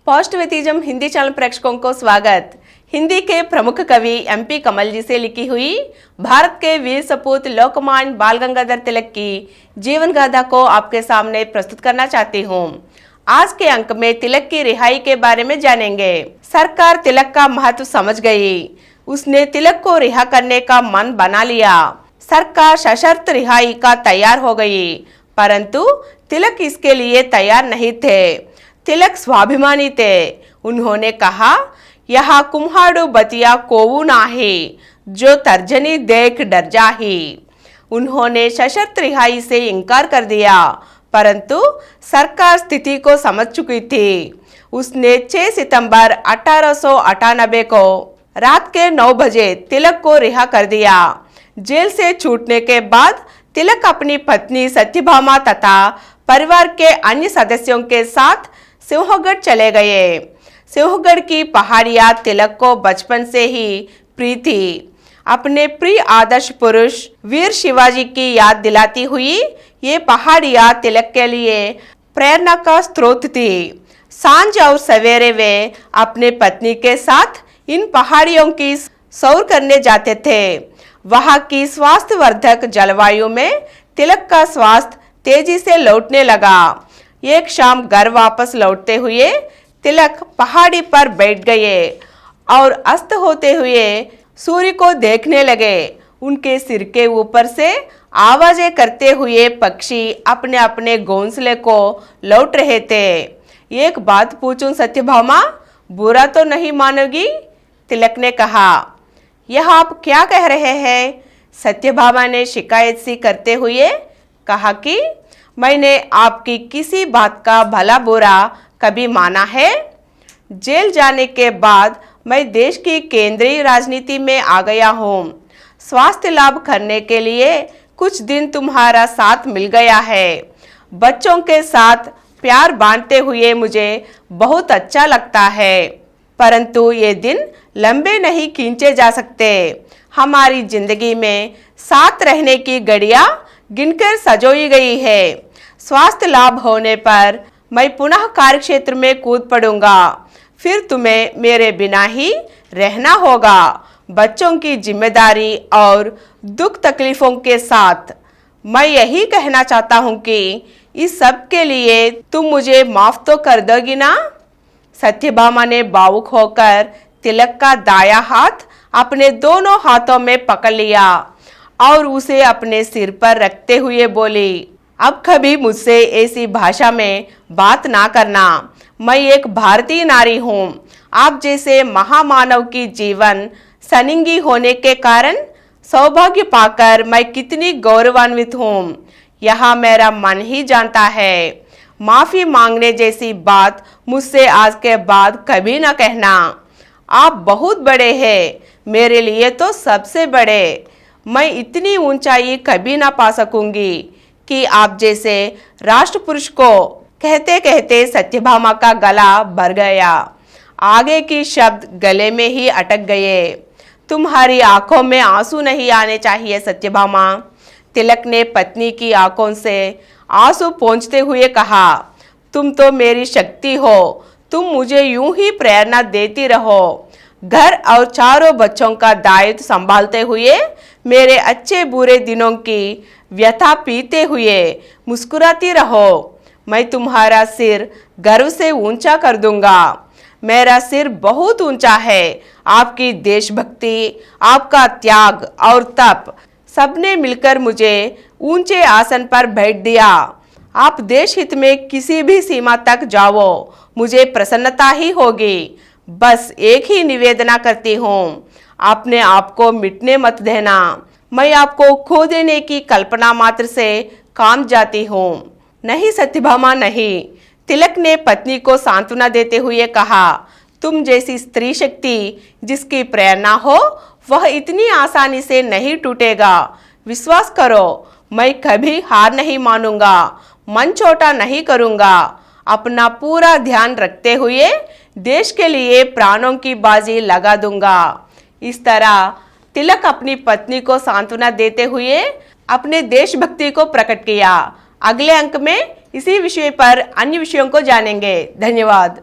Positivism Hindi channel प्रेक्षकों को स्वागत। हिंदी के प्रमुख कवि एमपी कमल जी से लिखी हुई भारत के वीर सपूत लोकमान्य बाल गंगाधर तिलक की जीवन गाथा को आपके सामने प्रस्तुत करना चाहती हूँ। आज के अंक में तिलक की रिहाई के बारे में जानेंगे। सरकार तिलक का महत्व समझ गई, उसने तिलक को रिहा करने का मन बना लिया। सरकार सशर्त रिहाई का तैयार हो गई, परंतु तिलक इसके लिए तैयार नहीं थे। तिलक स्वाभिमानी थे। उन्होंने कहा, यहाँ कुम्हाड़ू बतिया कोवू नाही, जो तर्जनी देख डर जाही। उन्होंने सशर्त रिहाई से इनकार कर दिया, परंतु सरकार स्थिति को समझ चुकी थी। उसने 6 सितंबर 1898 को रात के 9 बजे तिलक को रिहा कर दिया। जेल से छूटने के बाद तिलक अपनी पत्नी सत्यभामा तथा परिवार के अन्य सदस्यों के साथ सिंहगढ़ चले गए। सिंहगढ़ की पहाड़ियां तिलक को बचपन से ही प्रिय थी। अपने प्रिय आदर्श पुरुष वीर शिवाजी की याद दिलाती हुई ये पहाड़ियां तिलक के लिए प्रेरणा का स्रोत थी। सांझ और सवेरे वे अपने पत्नी के साथ इन पहाड़ियों की सैर करने जाते थे। वहां की स्वास्थ्यवर्धक जलवायु में तिलक का स्वास्थ्य तेजी से लौटने लगा। एक शाम घर वापस लौटते हुए तिलक पहाड़ी पर बैठ गए और अस्त होते हुए सूर्य को देखने लगे। उनके सिर के ऊपर से आवाजें करते हुए पक्षी अपने अपने घोंसले को लौट रहे थे। एक बात पूछूं सत्यभामा, बुरा तो नहीं मानोगी? तिलक ने कहा। यह आप क्या कह रहे हैं? सत्यभामा ने शिकायत सी करते हुए कहा कि मैंने आपकी किसी बात का भला बुरा कभी माना है? जेल जाने के बाद मैं देश की केंद्रीय राजनीति में आ गया हूँ। स्वास्थ्य लाभ करने के लिए कुछ दिन तुम्हारा साथ मिल गया है। बच्चों के साथ प्यार बांटते हुए मुझे बहुत अच्छा लगता है, परंतु ये दिन लंबे नहीं खींचे जा सकते। हमारी जिंदगी में साथ रहने की घड़ियां गिनकर सजोई गई है। स्वास्थ्य लाभ होने पर मैं पुनः कार्यक्षेत्र में कूद पड़ूंगा। फिर तुम्हें मेरे बिना ही रहना होगा, बच्चों की जिम्मेदारी और दुख तकलीफों के साथ। मैं यही कहना चाहता हूँ कि इस सब के लिए तुम मुझे माफ तो कर दोगी ना? सत्यभामा ने भावुक होकर तिलक का दाया हाथ अपने दोनों हाथों में पकड़ लिया और उसे अपने सिर पर रखते हुए बोली, अब कभी मुझसे ऐसी भाषा में बात ना करना। मैं एक भारतीय नारी हूँ। आप जैसे महामानव की जीवन सनिंगी होने के कारण सौभाग्य पाकर मैं कितनी गौरवान्वित हूँ, यह मेरा मन ही जानता है। माफी मांगने जैसी बात मुझसे आज के बाद कभी ना कहना। आप बहुत बड़े हैं, मेरे लिए तो सबसे बड़े। मैं इतनी ऊंचाई कभी ना पा सकूंगी कि आप जैसे राष्ट्र पुरुष को। कहते कहते सत्यभामा का गला भर गया। आगे की शब्द गले में ही अटक गए। तुम्हारी आंखों में आंसू नहीं आने चाहिए सत्यभामा। तिलक ने पत्नी की आंखों से आंसू पोंछते हुए कहा, तुम तो मेरी शक्ति हो, तुम मुझे यूं ही प्रेरणा देती रहो। घर और चारों बच्चों का दायित्व संभालते हुए मेरे अच्छे बुरे दिनों की व्यथा पीते हुए मुस्कुराती रहो। मैं तुम्हारा सिर गर्व से ऊंचा कर दूंगा। मेरा सिर बहुत ऊंचा है। आपकी देशभक्ति, आपका त्याग और तप सबने मिलकर मुझे ऊंचे आसन पर बैठ दिया। आप देश हित में किसी भी सीमा तक जाओ, मुझे प्रसन्नता ही होगी। बस एक ही निवेदना करती हूँ, अपने आप को मिटने मत देना। मैं आपको खो देने की कल्पना मात्र से काम जाती हूँ। नहीं सत्यभामा नहीं, तिलक ने पत्नी को सांत्वना देते हुए कहा, तुम जैसी स्त्री शक्ति जिसकी प्रेरणा हो वह इतनी आसानी से नहीं टूटेगा। विश्वास करो, मैं कभी हार नहीं मानूंगा, मन छोटा नहीं करूंगा। अपना पूरा ध्यान रखते हुए देश के लिए प्राणों की बाजी लगा दूंगा। इस तरह तिलक अपनी पत्नी को सांत्वना देते हुए अपने देशभक्ति को प्रकट किया। अगले अंक में इसी विषय पर अन्य विषयों को जानेंगे। धन्यवाद।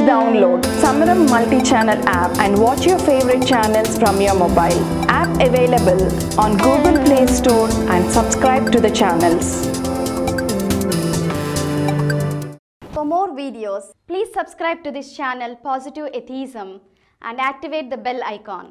download Samaram multi-channel app and watch your favorite channels from your mobile. App available on Google Play Store and subscribe to the channels. For more videos, please subscribe to this channel Positive Atheism and activate the bell icon.